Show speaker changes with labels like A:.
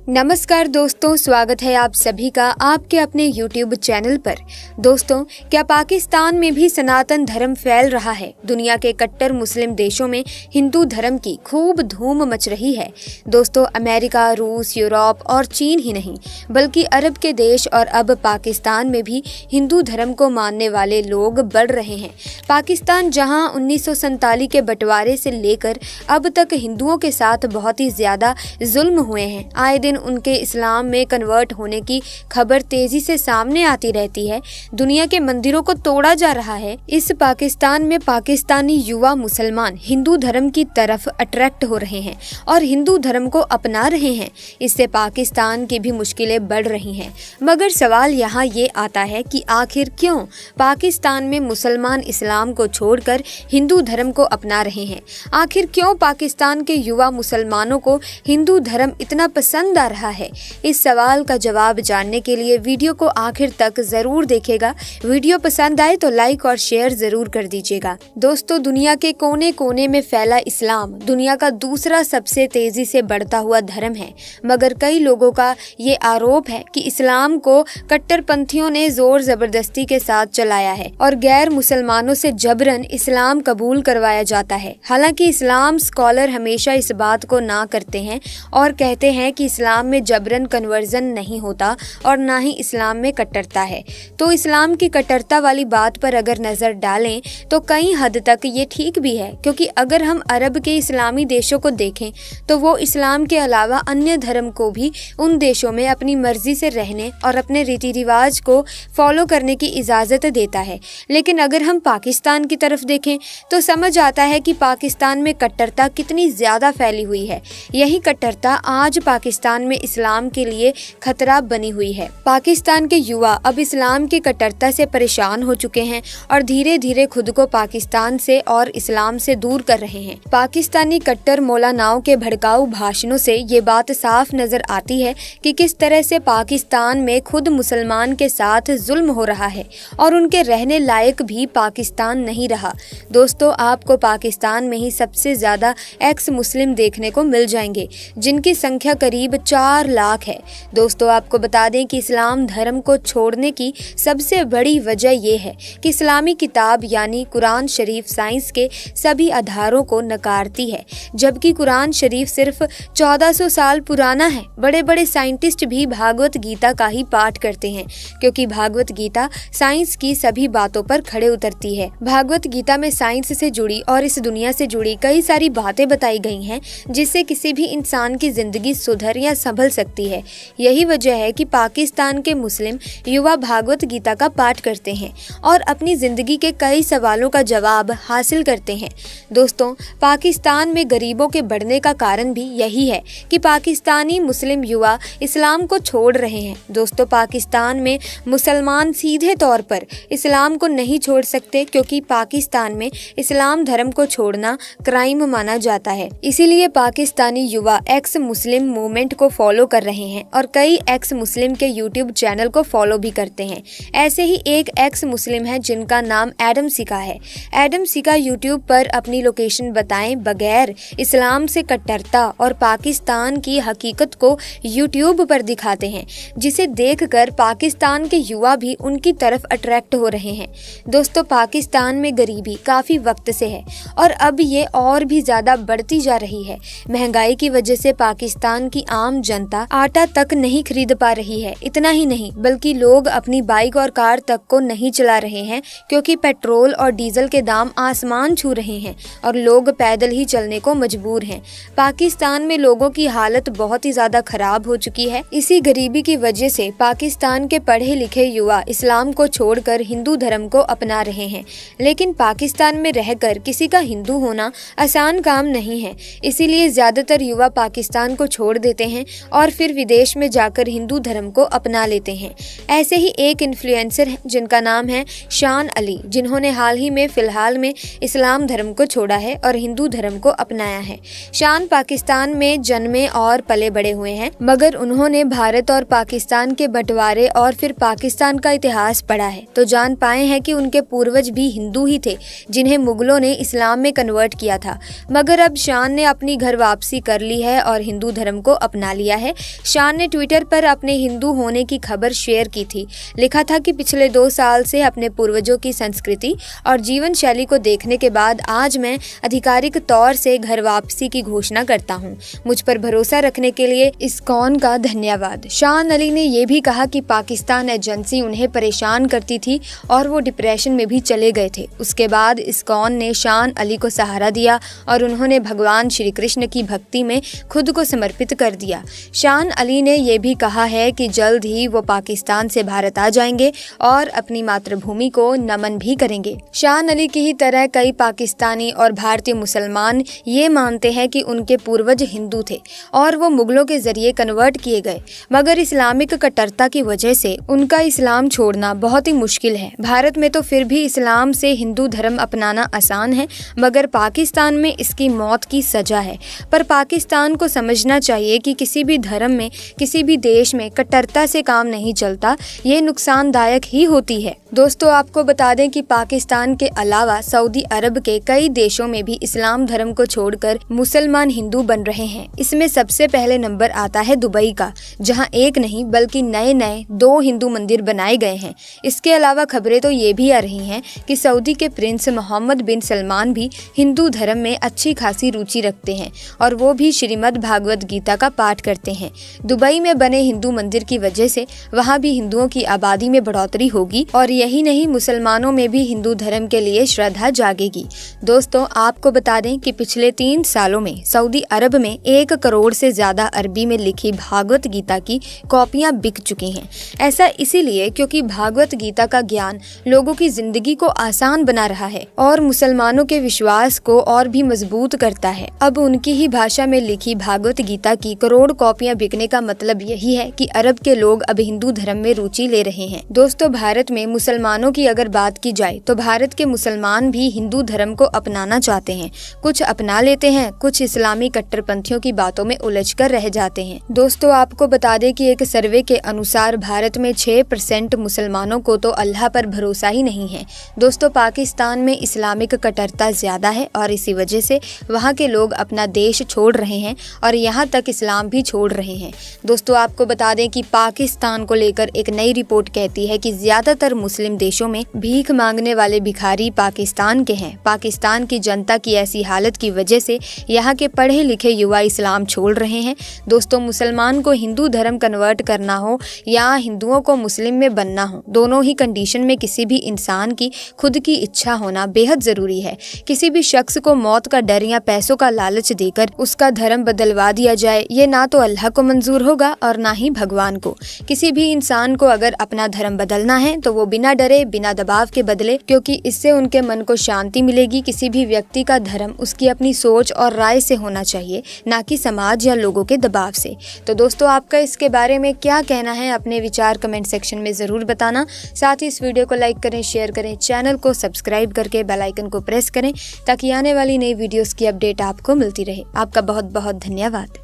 A: नमस्कार दोस्तों, स्वागत है आप सभी का आपके अपने YouTube चैनल पर। दोस्तों, क्या पाकिस्तान में भी सनातन धर्म फैल रहा है? दुनिया के कट्टर मुस्लिम देशों में हिंदू धर्म की खूब धूम मच रही है। दोस्तों, अमेरिका, रूस, यूरोप और चीन ही नहीं बल्कि अरब के देश और अब पाकिस्तान में भी हिंदू धर्म को मानने वाले लोग बढ़ रहे हैं। पाकिस्तान जहां 1947 के बंटवारे से लेकर अब तक हिंदुओं के साथ बहुत ही ज्यादा जुल्म हुए हैं, आए दिन उनके इस्लाम में कन्वर्ट होने की खबर तेजी से सामने आती रहती है। दुनिया के मंदिरों को तोड़ा जा रहा है। इस पाकिस्तान में पाकिस्तानी युवा मुसलमान हिंदू धर्म की तरफ अट्रैक्ट हो रहे हैं और हिंदू धर्म को अपना रहे हैं। इससे पाकिस्तान की भी मुश्किलें बढ़ रही हैं। मगर सवाल यहाँ ये आता है कि आखिर क्यों पाकिस्तान में मुसलमान इस्लाम को छोड़कर हिंदू धर्म को अपना रहे हैं? आखिर क्यों पाकिस्तान के युवा मुसलमानों को हिंदू धर्म इतना पसंद आ रहा है? इस सवाल का जवाब जानने के लिए वीडियो को आखिर तक जरूर देखिएगा। वीडियो पसंद आए तो लाइक और शेयर जरूर कर दीजिएगा। दोस्तों, दुनिया के कोने कोने में फैला इस्लाम दुनिया का दूसरा सबसे तेजी से बढ़ता हुआ धर्म है। मगर कई लोगों का ये आरोप है कि इस्लाम को कट्टरपंथियों ने जोर जबरदस्ती के साथ चलाया है और गैर मुसलमानों से जबरन इस्लाम कबूल करवाया जाता है। हालांकि इस्लाम स्कॉलर हमेशा इस बात को ना करते हैं और कहते हैं कि इस्लाम में जबरन कन्वर्जन नहीं होता और ना ही इस्लाम में कट्टरता है। तो इस्लाम की कट्टरता वाली बात पर अगर नजर डालें तो कई हद तक ये ठीक भी है, क्योंकि अगर हम अरब के इस्लामी देशों को देखें तो वो इस्लाम के अलावा अन्य धर्म को भी उन देशों में अपनी मर्जी से रहने और अपने रीति रिवाज को फॉलो करने की इजाजत देता है। लेकिन अगर हम पाकिस्तान की तरफ देखें तो समझ आता है कि पाकिस्तान में कट्टरता कितनी ज्यादा फैली हुई है। यही कट्टरता आज पाकिस्तान में इस्लाम के लिए खतरा बनी हुई है। पाकिस्तान के युवा अब इस्लाम की कट्टरता से परेशान हो चुके हैं और धीरे धीरे खुद को पाकिस्तान से और इस्लाम से दूर कर रहे हैं। पाकिस्तानी कट्टर मौलानाओं के भड़काऊ भाषणों से ये बात साफ नजर आती है कि किस तरह से पाकिस्तान में खुद मुसलमान के साथ जुल्म हो रहा है और उनके रहने लायक भी पाकिस्तान नहीं रहा। दोस्तों, आपको पाकिस्तान में ही सबसे ज्यादा एक्स मुस्लिम देखने को मिल जाएंगे, जिनकी संख्या करीब 4 लाख है। दोस्तों, आपको बता दें कि इस्लाम धर्म को छोड़ने की सबसे बड़ी वजह यह है कि इस्लामी किताब यानी कुरान शरीफ साइंस के सभी आधारों को नकारती है, जबकि कुरान शरीफ सिर्फ 1400 साल पुराना है। बड़े बड़े साइंटिस्ट भी भागवत गीता का ही पाठ करते हैं, क्योंकि भागवत गीता साइंस की सभी बातों पर खड़े उतरती है। भागवत गीता में साइंस से जुड़ी और इस दुनिया से जुड़ी कई सारी बातें बताई गई हैं, जिससे किसी भी इंसान की जिंदगी सुधर या संभल सकती है। यही वजह है कि पाकिस्तान के मुस्लिम युवा भागवत गीता का पाठ करते हैं और अपनी जिंदगी के कई सवालों का जवाब हासिल करते हैं। दोस्तों, पाकिस्तान में गरीबों के बढ़ने का कारण भी यही है कि पाकिस्तानी मुस्लिम युवा इस्लाम को छोड़ रहे हैं। दोस्तों, पाकिस्तान में मुसलमान सीधे तौर पर इस्लाम को नहीं छोड़ सकते, क्योंकि पाकिस्तान में इस्लाम धर्म को छोड़ना क्राइम माना जाता है। इसीलिए पाकिस्तानी युवा एक्स मुस्लिम मूवमेंट को फॉलो कर रहे हैं और कई एक्स मुस्लिम के YouTube चैनल को फॉलो भी करते हैं। ऐसे ही एक एक्स मुस्लिम है जिनका नाम एडम सिका है। एडम सिका YouTube पर अपनी लोकेशन बताए बगैर इस्लाम से कट्टरता और पाकिस्तान की हकीकत को YouTube पर दिखाते हैं, जिसे देखकर पाकिस्तान के युवा भी उनकी तरफ अट्रैक्ट हो रहे हैं। दोस्तों, पाकिस्तान में गरीबी काफी वक्त से है और अब ये और भी ज्यादा बढ़ती जा रही है। महंगाई की वजह से पाकिस्तान की आम जनता आटा तक नहीं खरीद पा रही है। इतना ही नहीं बल्कि लोग अपनी बाइक और कार तक को नहीं चला रहे हैं, क्योंकि पेट्रोल और डीजल के दाम आसमान छू रहे हैं और लोग पैदल ही चलने को मजबूर हैं। पाकिस्तान में लोगों की हालत बहुत ही ज्यादा खराब हो चुकी है। इसी गरीबी की वजह से पाकिस्तान के पढ़े लिखे युवा इस्लाम को छोड़कर हिंदू धर्म को अपना रहे हैं। लेकिन पाकिस्तान में रहकर किसी का हिंदू होना आसान काम नहीं है, इसीलिए ज्यादातर युवा पाकिस्तान को छोड़ देते हैं और फिर विदेश में जाकर हिंदू धर्म को अपना लेते हैं। ऐसे ही एक इन्फ्लुएंसर है जिनका नाम है शान अली, जिन्होंने हाल ही में फिलहाल में इस्लाम धर्म को छोड़ा है और हिंदू धर्म को अपनाया है। शान पाकिस्तान में जन्मे और पले बड़े हुए हैं, मगर उन्होंने भारत और पाकिस्तान के बंटवारे और फिर पाकिस्तान का इतिहास पढ़ा है, तो जान पाए हैं कि उनके पूर्वज भी हिंदू ही थे, जिन्हें मुगलों ने इस्लाम में कन्वर्ट किया था। मगर अब शान ने अपनी घर वापसी कर ली है और हिंदू धर्म को अपना लिया है। शान ने ट्विटर पर अपने हिंदू होने की खबर शेयर की थी। लिखा था कि पिछले 2 साल से अपने पूर्वजों की संस्कृति और जीवन शैली को देखने के बाद आज मैं आधिकारिक तौर से घर वापसी की घोषणा करता हूँ। मुझ पर भरोसा रखने के लिए इस्कॉन का धन्यवाद। शान अली ने यह भी कहा कि पाकिस्तान एजेंसी उन्हें परेशान करती थी और वो डिप्रेशन में भी चले गए थे। उसके बाद इस्कॉन ने शान अली को सहारा दिया और उन्होंने भगवान श्री कृष्ण की भक्ति में खुद को समर्पित कर दिया। शान अली ने यह भी कहा है कि जल्द ही वो पाकिस्तान से भारत आ जाएंगे और अपनी मातृभूमि को नमन भी करेंगे। शान अली की ही तरह कई पाकिस्तानी और भारतीय मुसलमान ये मानते हैं कि उनके पूर्वज हिंदू थे और वो मुगलों के जरिए कन्वर्ट किए गए, मगर इस्लामिक कट्टरता की वजह से उनका इस्लाम छोड़ना बहुत ही मुश्किल है। भारत में तो फिर भी इस्लाम से हिंदू धर्म अपनाना आसान है, मगर पाकिस्तान में इसकी मौत की सजा है। पर पाकिस्तान को समझना चाहिए कि किसी भी धर्म में, किसी भी देश में कट्टरता से काम नहीं चलता, ये नुकसानदायक ही होती है। दोस्तों, आपको बता दें कि पाकिस्तान के अलावा सऊदी अरब के कई देशों में भी इस्लाम धर्म को छोड़कर मुसलमान हिंदू बन रहे हैं। इसमें सबसे पहले नंबर आता है दुबई का, जहां एक नहीं बल्कि नए 2 हिंदू मंदिर बनाए गए हैं। इसके अलावा खबरें तो ये भी आ रही हैं कि सऊदी के प्रिंस मोहम्मद बिन सलमान भी हिंदू धर्म में अच्छी खासी रुचि रखते हैं और वो भी श्रीमद् भागवत गीता का पाठ करते हैं। दुबई में बने हिंदू मंदिर की वजह से वहाँ भी हिंदुओं की आबादी में बढ़ोतरी होगी और यही नहीं, मुसलमानों में भी हिंदू धर्म के लिए श्रद्धा जागेगी। दोस्तों, आपको बता दें कि पिछले 3 सालों में सऊदी अरब में 1 करोड़ से ज्यादा अरबी में लिखी भागवत गीता की कॉपियां बिक चुकी हैं। ऐसा इसीलिए क्योंकि भागवत गीता का ज्ञान लोगों की जिंदगी को आसान बना रहा है और मुसलमानों के विश्वास को और भी मजबूत करता है। अब उनकी ही भाषा में लिखी भागवत गीता की करोड़ कॉपियां बिकने का मतलब यही है कि अरब के लोग अब हिंदू धर्म में रुचि ले रहे हैं। दोस्तों, भारत में मुसलमानों की अगर बात की जाए तो भारत के मुसलमान भी हिंदू धर्म को अपनाना चाहते हैं। कुछ अपना लेते हैं, कुछ इस्लामी कट्टरपंथियों की बातों में उलझकर रह जाते हैं। दोस्तों, आपको बता दें कि एक सर्वे के अनुसार भारत में 6% मुसलमानों को तो अल्लाह पर भरोसा ही नहीं है। दोस्तों, पाकिस्तान में इस्लामिक कट्टरता ज्यादा है और इसी वजह से वहाँ के लोग अपना देश छोड़ रहे हैं और यहाँ तक इस्लाम भी छोड़ रहे हैं। दोस्तों, आपको बता दें कि पाकिस्तान को लेकर एक नई रिपोर्ट कहती है कि ज्यादातर मुस्लिम देशों में भीख मांगने वाले भिखारी पाकिस्तान के हैं। पाकिस्तान की जनता की ऐसी हालत की वजह से यहाँ के पढ़े लिखे युवा इस्लाम छोड़ रहे हैं। दोस्तों, मुसलमान को हिंदू धर्म कन्वर्ट करना हो या हिंदुओं को मुस्लिम में बनना हो, दोनों ही कंडीशन में किसी भी इंसान की खुद की इच्छा होना बेहद जरूरी है। किसी भी शख्स को मौत का डर या पैसों का लालच देकर उसका धर्म बदलवा दिया जाए, ये ना तो अल्लाह को मंजूर होगा और ना ही भगवान को। किसी भी इंसान को अगर अपना धर्म बदलना है तो वो बिना डरे, बिना दबाव के बदले, क्योंकि इससे उनके मन को शांति मिलेगी। किसी भी व्यक्ति का धर्म उसकी अपनी सोच और राय से होना चाहिए, ना कि समाज या लोगों के दबाव से। तो दोस्तों, आपका इसके बारे में क्या कहना है? अपने विचार कमेंट सेक्शन में जरूर बताना। साथ ही इस वीडियो को लाइक करें, शेयर करें, चैनल को सब्सक्राइब करके बेल आइकन को प्रेस करें ताकि आने वाली नई वीडियोस की अपडेट आपको मिलती रहे। आपका बहुत बहुत धन्यवाद।